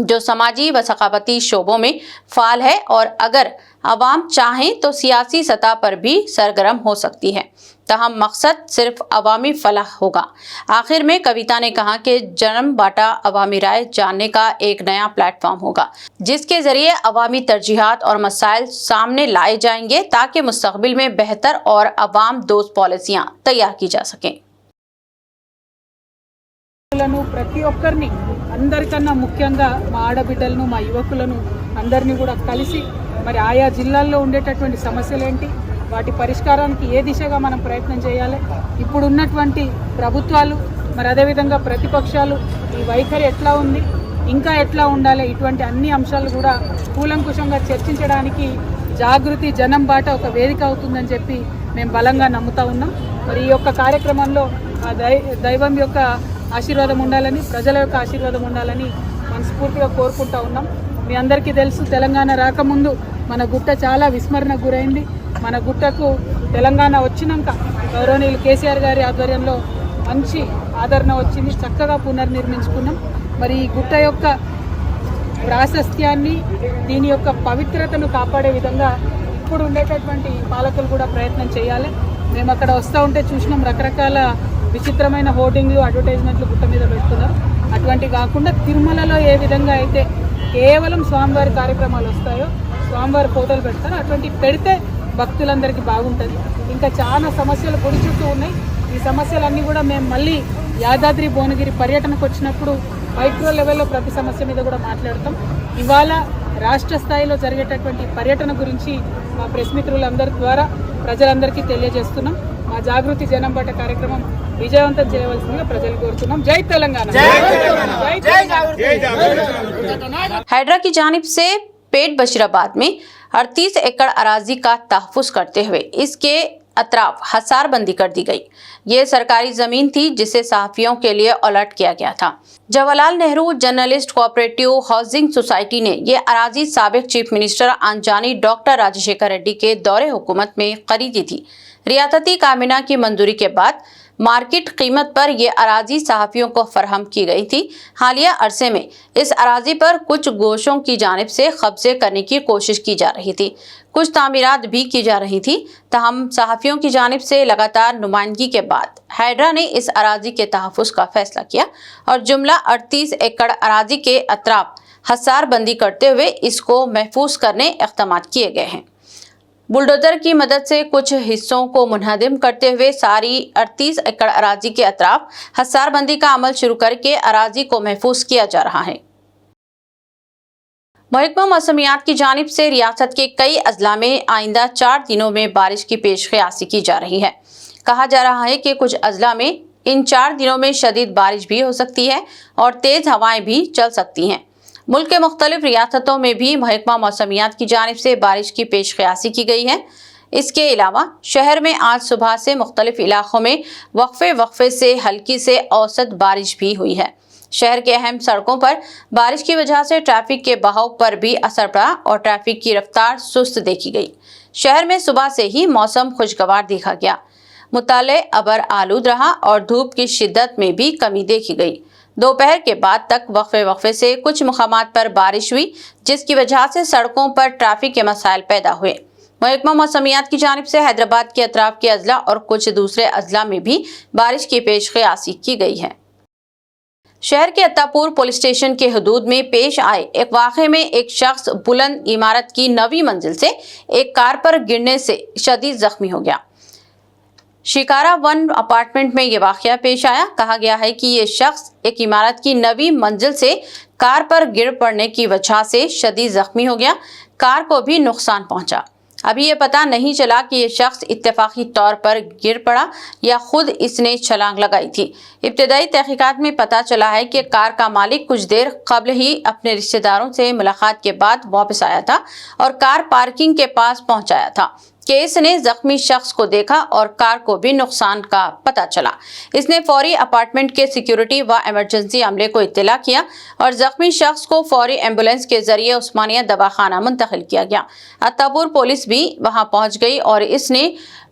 जो समाजी व सकाफती शोबों में फाल है और अगर अवाम चाहें तो सियासी सतह पर भी सरगर्म हो सकती है। तहम मकसद सिर्फ अवामी फलाह होगा। आखिर में कविता ने कहा कि जन्म बाटा अवामी राय जानने का एक नया प्लेटफॉर्म होगा, जिसके जरिए अवामी तरजीहात और मसाइल सामने लाए जाएंगे ताकि मुस्तकबिल में बेहतर और अवाम दोस्त पॉलिसियां तैयार की जा सकें। ప్రతి ఒక్కరిని అందరికన్నా ముఖ్యంగా మా ఆడబిడ్డలను మా యువకులను అందరినీ కూడా కలిసి మరి ఆయా జిల్లాల్లో ఉండేటటువంటి సమస్యలు ఏంటి, వాటి పరిష్కారానికి ఏ దిశగా మనం ప్రయత్నం చేయాలి, ఇప్పుడు ఉన్నటువంటి ప్రభుత్వాలు మరి అదేవిధంగా ప్రతిపక్షాలు ఈ వైఖరి ఎట్లా ఉంది, ఇంకా ఎట్లా ఉండాలి, ఇటువంటి అన్ని అంశాలు కూడా కూలంకుషంగా చర్చించడానికి జాగృతి జనం బాట ఒక వేదిక అవుతుందని చెప్పి మేము బలంగా నమ్ముతా ఉన్నాం. మరి ఈ యొక్క కార్యక్రమంలో ఆ దైవం యొక్క ఆశీర్వాదం ఉండాలని, ప్రజల యొక్క ఆశీర్వాదం ఉండాలని మనస్ఫూర్తిగా కోరుకుంటా ఉన్నాం. మీ అందరికీ తెలుసు, తెలంగాణ రాకముందు మన గుట్ట చాలా విస్మరణకు గురైంది. మన గుట్టకు తెలంగాణ వచ్చినాక గౌరవనీయులు కేసీఆర్ గారి ఆధ్వర్యంలో మంచి ఆదరణ వచ్చింది, చక్కగా పునర్నిర్మించుకున్నాం. మరి ఈ గుట్ట యొక్క ప్రాశస్త్యాన్ని, దీని యొక్క పవిత్రతను కాపాడే విధంగా ఇప్పుడు ఉండేటటువంటి పాలకులు కూడా ప్రయత్నం చేయాలి. మేము అక్కడ వస్తూ ఉంటే చూసినాం, రకరకాల విచిత్రమైన హోర్డింగ్లు, అడ్వర్టైజ్మెంట్లు గుట్ట మీద పెడుతున్నారు. అటువంటి కాకుండా తిరుమలలో ఏ విధంగా అయితే కేవలం స్వామివారి కార్యక్రమాలు వస్తాయో, స్వామివారి ఫోటోలు పెడతారో అటువంటి పెడితే భక్తులందరికీ బాగుంటుంది. ఇంకా చాలా సమస్యలు గుడి చుట్టూ ఉన్నాయి. ఈ సమస్యలన్నీ కూడా మేము మళ్ళీ యాదాద్రి భువనగిరి పర్యటనకు వచ్చినప్పుడు మైక్రో లెవెల్లో ప్రతి సమస్య మీద కూడా మాట్లాడతాం. ఇవాళ రాష్ట్ర స్థాయిలో జరిగేటటువంటి పర్యటన గురించి మా ప్రెస్ మిత్రులందరి ద్వారా ప్రజలందరికీ తెలియజేస్తున్నాం. మా జాగృతి జనం బాట కార్యక్రమం విజయవంతం చేయవలసిందిగా ప్రజలు కోరుతున్నాం. జై తెలంగాణ। हैड्रा की जानिब से पेट बशीराबाद में 38 एकड़ अराजी का तहफ़्फ़ुज़ करते हुए इसके अतराफ हसार बंदी कर दी गई। ये सरकारी जमीन थी जिसे सहाफ़ियों के लिए अलर्ट किया गया था। Jawaharlal Nehru journalist cooperative housing society ने ये अराजी साबिक चीफ मिनिस्टर अनजानी डॉक्टर राजशेखर रेड्डी के दौरे हुकूमत में खरीदी थी। रियासती काबीना की मंजूरी के बाद मार्केट कीमत पर यह अराजी सहाफ़ियों को फराहम की गई थी। हालिया अरसे में इस अराजी पर कुछ गोशों की जानिब से कब्जे करने की कोशिश की जा रही थी, कुछ तामीरात भी की जा रही थी। तहम सहाफ़ियों की जानिब से लगातार नुमाइंदगी के बाद हैड्रा ने इस अराजी के तहफ़्फ़ुज़ का फैसला किया और जुमला 38 एकड़ अराजी के अतराफ हसार बंदी करते हुए इसको महफूज करने इक़दामात किए गए हैं। बुलडोजर की मदद से कुछ हिस्सों को मुनहदिम करते हुए सारी 38 एकड़ अराजी के अतराफ हसारबंदी का अमल शुरू करके अराजी को महफूज किया जा रहा है। महकमा मौसमियात की जानिब से रियासत के कई अजला में आइंदा 4 दिनों में बारिश की पेशकयासी की जा रही है। कहा जा रहा है कि कुछ अजला में इन 4 दिनों में शदीद बारिश भी हो सकती है और तेज़ हवाएं भी चल सकती हैं। मुल्क के मुख्तलिफ रियासतों में भी महकमा मौसमियात की जानिब से बारिश की पेशकयासी की गई है। इसके अलावा शहर में आज सुबह से मुख्तलिफ इलाकों में वक्फे से हल्की से औसत बारिश भी हुई है। शहर के अहम सड़कों पर बारिश की वजह से ट्रैफिक के बहाव पर भी असर पड़ा और ट्रैफिक की रफ्तार सुस्त देखी गई। शहर में सुबह से ही मौसम खुशगवार देखा गया। मुताले अबर आलूद रहा और धूप की शिद्दत में भी कमी देखी गई। दोपहर के बाद तक वक्फे से कुछ मुकामात पर बारिश हुई, जिसकी वजह से सड़कों पर ट्रैफिक के मसाइल पैदा हुए। महकमा मौसमियात की जानिब से हैदराबाद के अतराफ के अजला और कुछ दूसरे अजला में भी बारिश की पेशकयासी की गई है। शहर के अत्तापुर पुलिस स्टेशन के हदूद में पेश आए एक वाक़े में एक शख्स बुलंद इमारत की 9वीं मंजिल से एक कार पर गिरने से शदीद जख्मी हो गया। शिकारा 1 अपार्टमेंट में ये वाक़या पेश आया। कहा गया है कि ये शख्स एक इमारत की 9वीं मंजिल से कार पर गिर पड़ने की वजह से शदीद जख्मी हो गया। कार को भी नुकसान पहुंचा। अभी ये पता नहीं चला कि ये शख्स इत्तेफाकी तौर पर गिर पड़ा या खुद इसने छलांग लगाई थी। इब्तदाई तहकीकात में पता चला है कि कार का मालिक कुछ देर कबल ही अपने रिश्तेदारों से मुलाकात के बाद वापस आया था और कार पार्किंग के पास पहुंचाया था। केस ने जख्मी शख्स को देखा और कार को भी नुकसान का पता चला। इसने फौरी अपार्टमेंट के सिक्योरिटी व इमरजेंसी अमले को इत्तला किया और जख्मी शख्स को फौरी एम्बुलेंस के जरिए उस्मानिया दवाखाना मुंतकिल किया गया। अत्तापुर पुलिस भी वहां पहुंच गई और इसने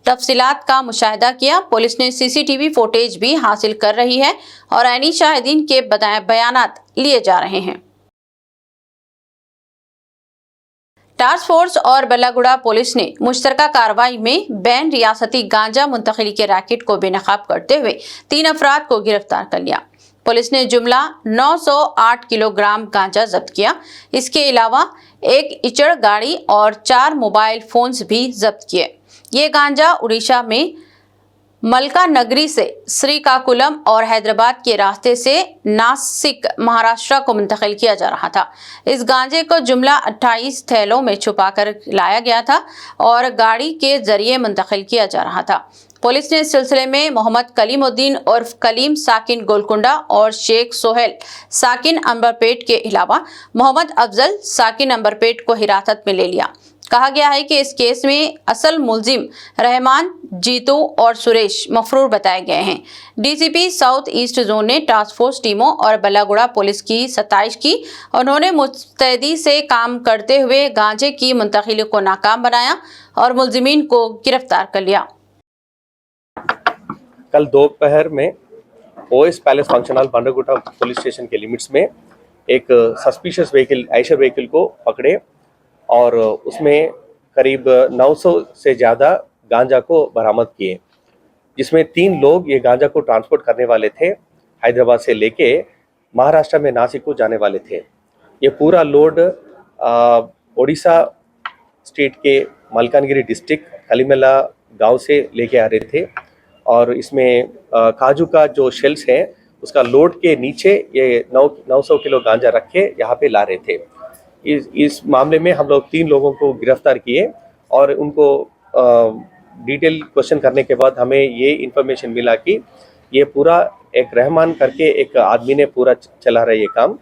तफसीलात का मुशाहिदा किया। पुलिस ने CCTV फुटेज भी हासिल कर रही है और ऐनी शाहिदीन के बयानात लिए जा रहे हैं। टास्क फोर्स और बल्लागुड़ा पुलिस ने मुश्तरका कार्रवाई में बैन रियासती गांजा मुंतकिली के रैकेट को बेनकाब करते हुए 3 अफराद को गिरफ्तार कर लिया। पुलिस ने जुमला 908 किलोग्राम गांजा जब्त किया। इसके अलावा एक इचड़ गाड़ी और 4 मोबाइल फोन्स भी जब्त किए। ये गांजा उड़ीसा में मलका नगरी से श्रीकाकुलम और हैदराबाद के रास्ते से नासिक महाराष्ट्र को मुंतकिल किया जा रहा था। इस गांजे को जुमला 28 थैलों में छुपाकर लाया गया था और गाड़ी के जरिए मुंतकिल किया जा रहा था। पुलिस ने इस सिलसिले में मोहम्मद कलीमुद्दीन उर्फ कलीम साकिन गोलकुंडा और शेख सोहेल साकिन अंबरपेट के अलावा मोहम्मद अफजल साकिन अंबरपेट को हिरासत में ले लिया। कहा गया है कि इस केस में असल मुलजिम रहमान, जीतू और सुरेश मफरूर बताए गए हैं। डीसीपी साउथ ईस्ट जोन ने टास्क फोर्स टीमों और बल्लागुड़ा पुलिस की सताइश की। उन्होंने मुस्तैदी से काम करते हुए गांजे की मुंतकिली को नाकाम बनाया और मुलजिमीन को गिरफ्तार कर लिया। कल दोपहर में OS palace function hall Bandarguda police station के लिमिट्स में एक सस्पिशियस व्हीकल आयशर व्हीकल को पकड़े और उसमें करीब 900 से ज़्यादा गांजा को बरामद किए, जिसमें 3 लोग ये गांजा को ट्रांसपोर्ट करने वाले थे। हैदराबाद से लेके महाराष्ट्र में नासिक को जाने वाले थे। ये पूरा लोड ओडिशा स्टेट के मलकानगिरी डिस्ट्रिक्ट कलीमेला गांव से लेके आ रहे थे और इसमें काजू का जो शेल्स है उसका लोड के नीचे ये 900 किलो गांजा रख के यहाँ पे ला रहे थे। इस मामले में हम लोग 3 लोगों को गिरफ्तार किए और उनको डिटेल क्वेश्चन करने के बाद हमें ये इन्फॉर्मेशन मिला कि ये पूरा एक रहमान करके एक आदमी ने पूरा चला रहा है ये काम,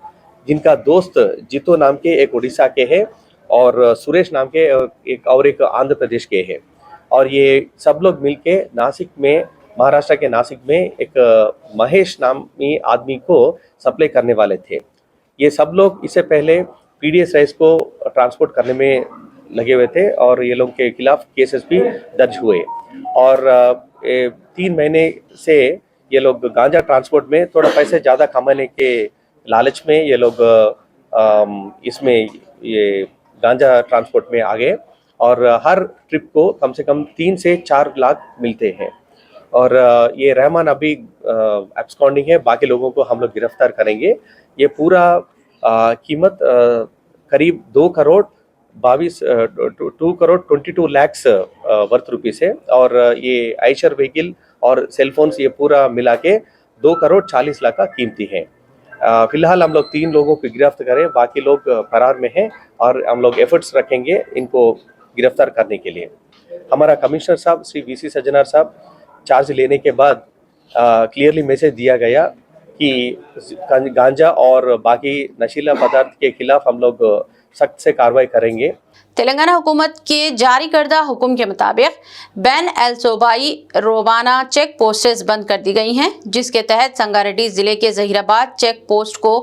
जिनका दोस्त जीतो नाम के एक उड़ीसा के है और सुरेश नाम के एक आंध्र प्रदेश के है। और ये सब लोग मिलके नासिक में, महाराष्ट्र के नासिक में एक महेश नामी आदमी को सप्लाई करने वाले थे। ये सब लोग इससे पहले पीडीएस राइस को ट्रांसपोर्ट करने में लगे हुए थे और ये लोग के खिलाफ केसेस भी दर्ज हुए और 3 महीने से ये लोग गांजा ट्रांसपोर्ट में थोड़ा पैसे ज़्यादा कमाने के लालच में ये लोग इसमें ये गांजा ट्रांसपोर्ट में आ गए और हर ट्रिप को कम से कम 3 से 4 लाख मिलते हैं। और ये रहमान अभी एब्सकॉन्डिंग है, बाकी लोगों को हम लोग गिरफ्तार करेंगे। ये पूरा कीमत करीब 2 करोड़ 22 लाख वर्थ रुपीस है और ये आयशर व्हीकल और सेलफोन्स ये पूरा मिला के 2 करोड़ 40 लाख का कीमती है। फिलहाल हम लोग 3 लोगों को गिरफ्तार करें, बाकी लोग फरार में हैं और हम लोग एफर्ट्स रखेंगे इनको गिरफ्तार करने के लिए। हमारा कमिश्नर साहब श्री वीसी सज्जनार साहब चार्ज लेने के बाद क्लियरली मैसेज दिया गया कि गांजा और बाकी नशीला पदार्थ के खिलाफ हम लोग सख्त से कार्रवाई करेंगे। तेलंगाना हुकूमत के जारी करदा हुक्म के मुताबिक बैन एल सोबाई रोबाना चेक पोस्टें बंद कर दी गई हैं, जिसके तहत संगारेड्डी जिले के जहीराबाद चेक पोस्ट को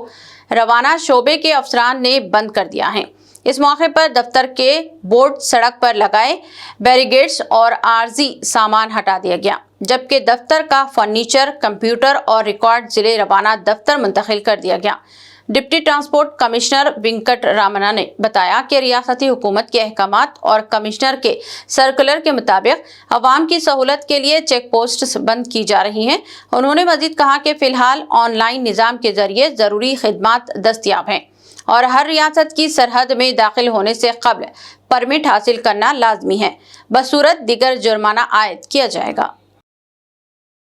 रवाना शोबे के अफसरान ने बंद कर दिया है। इस मौके पर दफ्तर के बोर्ड, सड़क पर लगाए बैरिगेड्स और आर्जी सामान हटा दिया गया, जबकि दफ्तर का फर्नीचर, कंप्यूटर और रिकॉर्ड जिले रवाना दफ्तर मुंतकिल कर दिया गया। डिप्टी ट्रांसपोर्ट कमिश्नर वेंकट रामना ने बताया कि रियासती हुकूमत के अहकामात और कमिश्नर के सर्कुलर के मुताबिक अवाम की सहूलत के लिए चेक पोस्ट बंद की जा रही हैं। उन्होंने मजीद कहा कि फिलहाल ऑनलाइन निज़ाम के जरिए ज़रूरी खिदमात दस्तियाब हैं और हर रियासत की सरहद में दाखिल होने से कबल परमिट हासिल करना लाजमी है, बसूरत दिगर जुर्माना आयद किया जाएगा।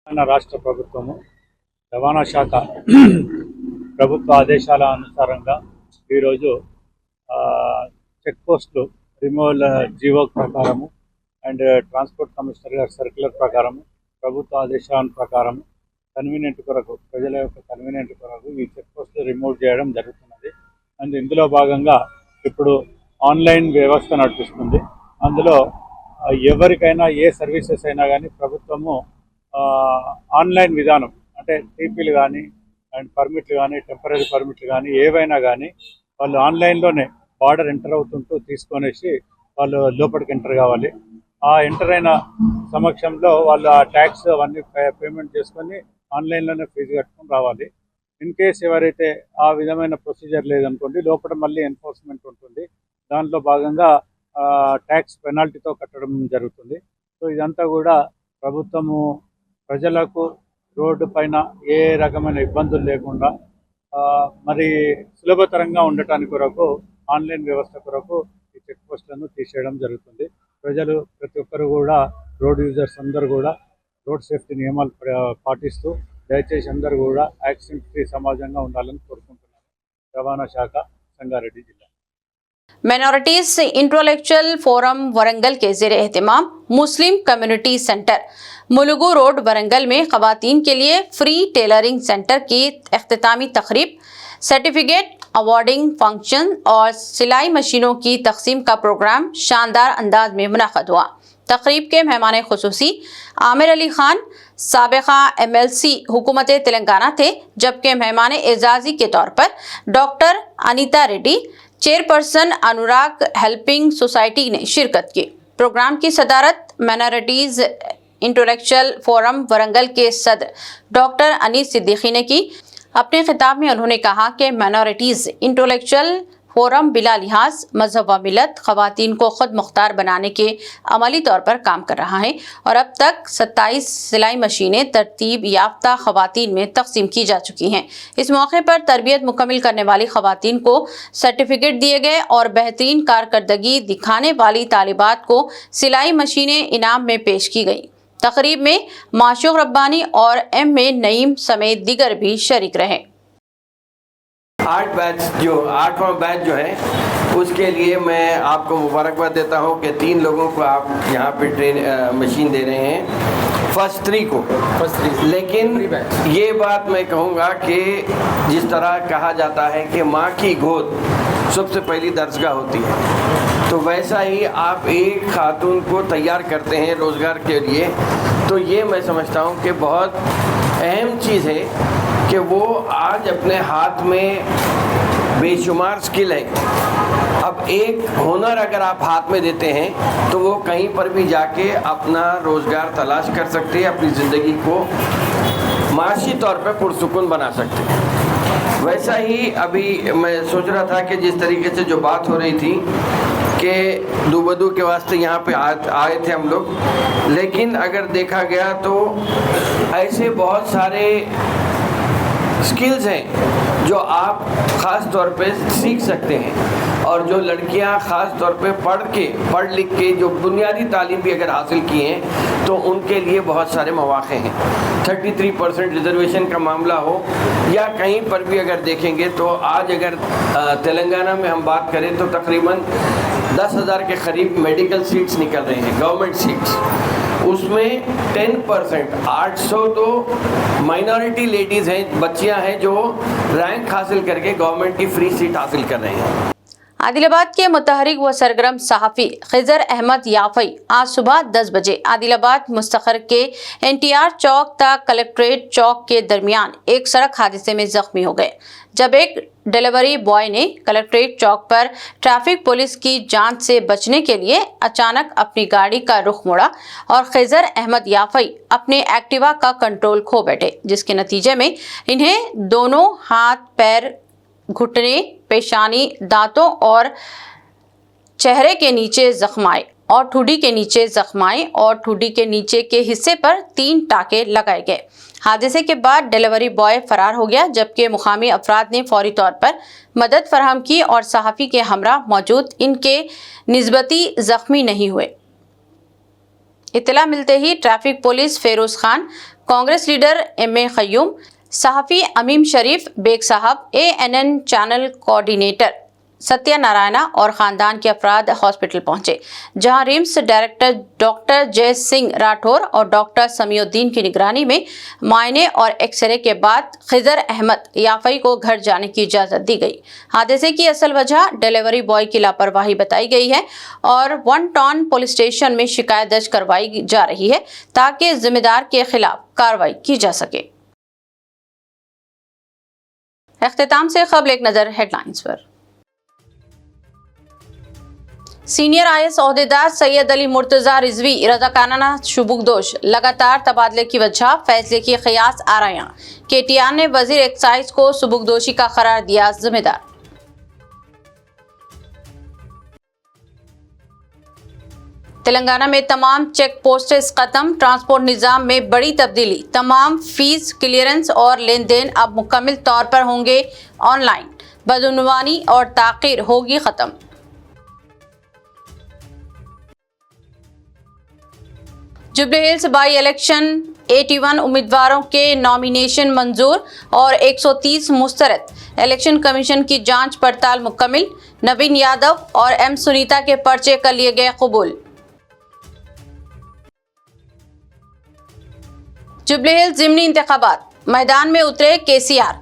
రాష్ట్ర ప్రభుత్వము రవాణా శాఖ ప్రభుత్వ ఆదేశాల అనుసారంగా ఈరోజు చెక్ పోస్టులు రిమూవల్ జీవో ప్రకారము అండ్ ట్రాన్స్పోర్ట్ కమిషనర్ గారి సర్క్యులర్ ప్రకారము ప్రభుత్వ ఆదేశాల ప్రకారము కన్వీనియంట్ కొరకు, ప్రజల యొక్క కన్వీనియంట్ కొరకు ఈ చెక్ పోస్టులు రిమూవ్ చేయడం జరుగుతున్నది. అండ్ ఇందులో భాగంగా ఇప్పుడు ఆన్లైన్ వ్యవస్థ నడిపిస్తుంది. అందులో ఎవరికైనా ఏ సర్వీసెస్ అయినా కానీ ప్రభుత్వము ఆన్లైన్ విధానం అంటే టీపీలు కానీ అండ్ పర్మిట్లు కానీ, టెంపరీ పర్మిట్లు కానీ ఏవైనా కానీ వాళ్ళు ఆన్లైన్లోనే బార్డర్ ఎంటర్ అవుతుంటూ తీసుకొనేసి వాళ్ళు లోపలికి ఎంటర్ కావాలి. ఆ ఎంటర్ అయిన సమక్షంలో వాళ్ళు ఆ ట్యాక్స్ అవన్నీ పేమెంట్ చేసుకొని ఆన్లైన్లోనే ఫీజు కట్టుకొని రావాలి. ఇన్ కేస్ ఎవరైతే ఆ విధమైన ప్రొసీజర్ లేదనుకోండి, లోపల మళ్ళీ ఎన్ఫోర్స్మెంట్ ఉంటుంది. దాంట్లో భాగంగా ట్యాక్స్ పెనాల్టీతో కట్టడం జరుగుతుంది. సో ఇదంతా కూడా ప్రభుత్వము ప్రజలకు రోడ్డు పైన ఏ రకమైన ఇబ్బందులు లేకుండా మరి సులభతరంగా ఉండటానికి కొరకు ఆన్లైన్ వ్యవస్థ కొరకు ఈ చెక్ పోస్టులను తీసేయడం జరుగుతుంది. ప్రజలు ప్రతి ఒక్కరు కూడా రోడ్ యూజర్స్ అందరూ కూడా రోడ్ సేఫ్టీ నియమాలు పాటిస్తూ దయచేసి అందరూ కూడా యాక్సిడెంట్ ఫ్రీ సమాజంగా ఉండాలని కోరుకుంటున్నాను. రవాణా శాఖ, సంగారెడ్డి జిల్లా. माइनॉरिटीज इंटेलेक्चुअल फोरम वरंगल के ज़ेर एहतिमाम मुस्लिम community centre Mulugu road Warangal में ख़वातीन के लिए फ्री टेलरिंग सेंटर की इख्तितामी तकरीब, सर्टिफिकेट अवार्डिंग फंक्शन और सिलाई मशीनों की तकसीम का प्रोग्राम शानदार अंदाज में मुनक़द हुआ। तकरीब के मेहमान खुसूसी आमिर अली खान साबिक़ा MLC हुकूमत तेलंगाना थे, जबकि मेहमान एजाज़ी के तौर पर डॉक्टर अनीता रेड्डी, चेयरपर्सन अनुराग हेल्पिंग सोसाइटी ने शिरकत की। प्रोग्राम की सदारत माइनॉरिटीज़ इंटेलेक्चुअल फोरम वरंगल के सदर डॉक्टर अनीस सिद्दीकी ने की। अपने खिताब में उन्होंने कहा कि माइनॉरिटीज़ इंटेलेक्चुअल फोरम बिला लिहाज मजहब व मिलत ख़वातीन को ख़ुद मुख्तार बनाने के अमली तौर पर काम कर रहा है और अब तक 27 सिलाई मशीनें तरतीब याफ्ता ख़वातीन में तकसीम की जा चुकी हैं। इस मौके पर तरबियत मुकम्मल करने वाली ख़वातीन को सर्टिफिकेट दिए गए और बेहतरीन कारकर्दगी दिखाने वाली तालिबात को सिलाई मशीनें इनाम में पेश की गई। तकरीब में माशूक रब्बानी और MA नईम समेत दीगर भी शरीक रहे। आठवां बैच जो है उसके लिए मैं आपको मुबारकबाद देता हूँ कि 3 लोगों को आप यहाँ पे मशीन दे रहे हैं फर्स्ट 3 को। लेकिन ये बात मैं कहूँगा कि जिस तरह कहा जाता है कि माँ की गोद सबसे पहली दर्जगाह होती है, तो वैसा ही आप एक खातून को तैयार करते हैं रोज़गार के लिए, तो ये मैं समझता हूँ कि बहुत अहम चीज़ है कि वो आज अपने हाथ में बेशुमार स्किल है। अब एक हुनर अगर आप हाथ में देते हैं तो वो कहीं पर भी जाके अपना रोज़गार तलाश कर सकते हैं, अपनी ज़िंदगी को माशी तौर पर पुरसुकून बना सकते हैं। वैसा ही अभी मैं सोच रहा था कि जिस तरीके से जो बात हो रही थी कि दूबदू के वास्ते यहाँ पे आए थे हम लोग, लेकिन अगर देखा गया तो ऐसे बहुत सारे स्किल्स हैं जो आप ख़ास तौर पे सीख सकते हैं, और जो लड़कियां ख़ास तौर पे पढ़ लिख के जो बुनियादी तालीम भी अगर हासिल की हैं तो उनके लिए बहुत सारे मौक़े हैं। 33% रिजर्वेशन का मामला हो या कहीं पर भी अगर देखेंगे तो आज अगर तेलंगाना में हम बात करें तो तकरीबन 10,000 के करीब मेडिकल सीट्स निकल रहे हैं, गवर्नमेंट सीट्स। उसमें 10% 800 तो माइनॉरिटी लेडीज़ हैं, बच्चियां हैं जो रैंक हासिल करके गवर्नमेंट की फ्री सीट हासिल कर रहे हैं। आदिलाबाद के मुतहरिक व सरगर्म सहाफ़ी खिज़र अहमद याफ़ई आज सुबह 10 बजे आदिलाबाद मुस्तखर के NTR चौक तक कलेक्ट्रेट चौक के दरमियान एक सड़क हादसे में ज़ख्मी हो गए, जब एक डिलीवरी बॉय ने कलेक्ट्रेट चौक पर ट्रैफिक पुलिस की जांच से बचने के लिए अचानक अपनी गाड़ी का रुख मोड़ा और खिज़र अहमद याफ़ई अपने एक्टिवा का कंट्रोल खो बैठे, जिसके नतीजे में इन्हें दोनों हाथ, पैर, घुटने, पेशानी, दांतों और चेहरे के नीचे जख्म आए और ठुड्डी के नीचे जख्म आए और ठुड्डी के नीचे के हिस्से पर 3 टाके लगाए गए। हादसे के बाद डिलीवरी बॉय फरार हो गया, जबकि मुकामी अफराद ने फौरी तौर पर मदद फराहम की और सहाफ़ी के हमरा मौजूद इनके निस्बती जख्मी नहीं हुए। इत्तला मिलते ही traffic police Feroz Khan, Congress leader MA Qayyum, सहाफ़ी अमीम शरीफ बेग साहब, ANN चैनल कोऑर्डिनेटर सत्यनारायणा और ख़ानदान के अफराद हॉस्पिटल पहुंचे, जहां रिम्स डायरेक्टर डॉक्टर जय सिंह राठौर और डॉक्टर समीउद्दीन की निगरानी में मायने और एक्सरे के बाद खिज़र अहमद याफ़ई को घर जाने की इजाज़त दी गई। हादसे की असल वजह डिलीवरी बॉय की लापरवाही बताई गई है और 1 टाउन पुलिस स्टेशन में शिकायत दर्ज करवाई जा रही है ताकि जिम्मेदार के खिलाफ कार्रवाई की जा सके। इख्तिताम से क़ब्ल एक नज़र हेडलाइंस पर। सीनियर IAS ओहदेदार सैयद अली मुर्तज़ा रिजवी रज़ाकाराना शुबुकदोश लगातार तबादले की वजह फैसले की क़ियास आरायां। KTR ने वज़ीर एक्साइज को सुबुकदोशी का करार दिया जिम्मेदार। तेलंगाना में तमाम चेक पोस्ट्स खत्म, ट्रांसपोर्ट निज़ाम में बड़ी तब्दीली, तमाम फीस क्लियरेंस और लेन देन अब मुकम्मल तौर पर होंगे ऑनलाइन, बदउनवानी और ताख़ीर होगी ख़त्म। जुबली हिल्स बाई इलेक्शन 81 उम्मीदवारों के नॉमिनेशन मंजूर और 130 मुस्तरद। इलेक्शन कमीशन की जांच पड़ताल मुकम्मल, नवीन यादव और एम सुनीता के पर्चे कर लिए गए कबूल। जुबली हिल्स ज़िमनी इंतखाबात, मैदान में उतरे KCR,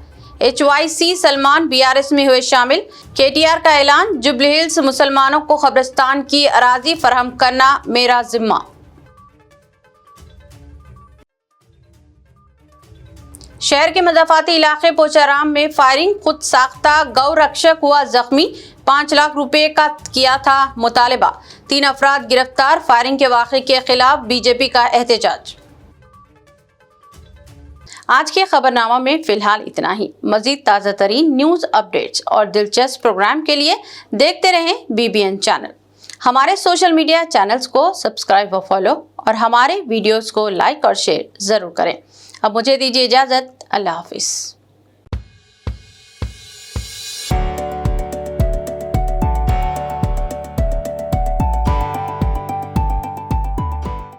HYC सलमान BRS में हुए शामिल। KTR का ऐलान, जुबली हिल्स मुसलमानों को कब्रिस्तान की अराजी फराहम करना मेरा जिम्मा। शहर के मज़ाफ़ाती इलाके पोचाराम में फायरिंग, खुद साख्ता गौ रक्षक हुआ जख्मी, 5 लाख रुपए का किया था मुतालबा, 3 अफराद गिरफ्तार। फायरिंग के वाक़े के खिलाफ BJP का एहतजाज। आज के खबरनामा में फिलहाल इतना ही। मज़ीद ताज़ा तरीन न्यूज़ अपडेट्स और दिलचस्प प्रोग्राम के लिए देखते रहें BBN चैनल। हमारे सोशल मीडिया चैनल्स को सब्सक्राइब और फॉलो, और हमारे वीडियोस को लाइक और शेयर ज़रूर करें। अब मुझे दीजिए इजाज़त। अल्लाह हाफिज़।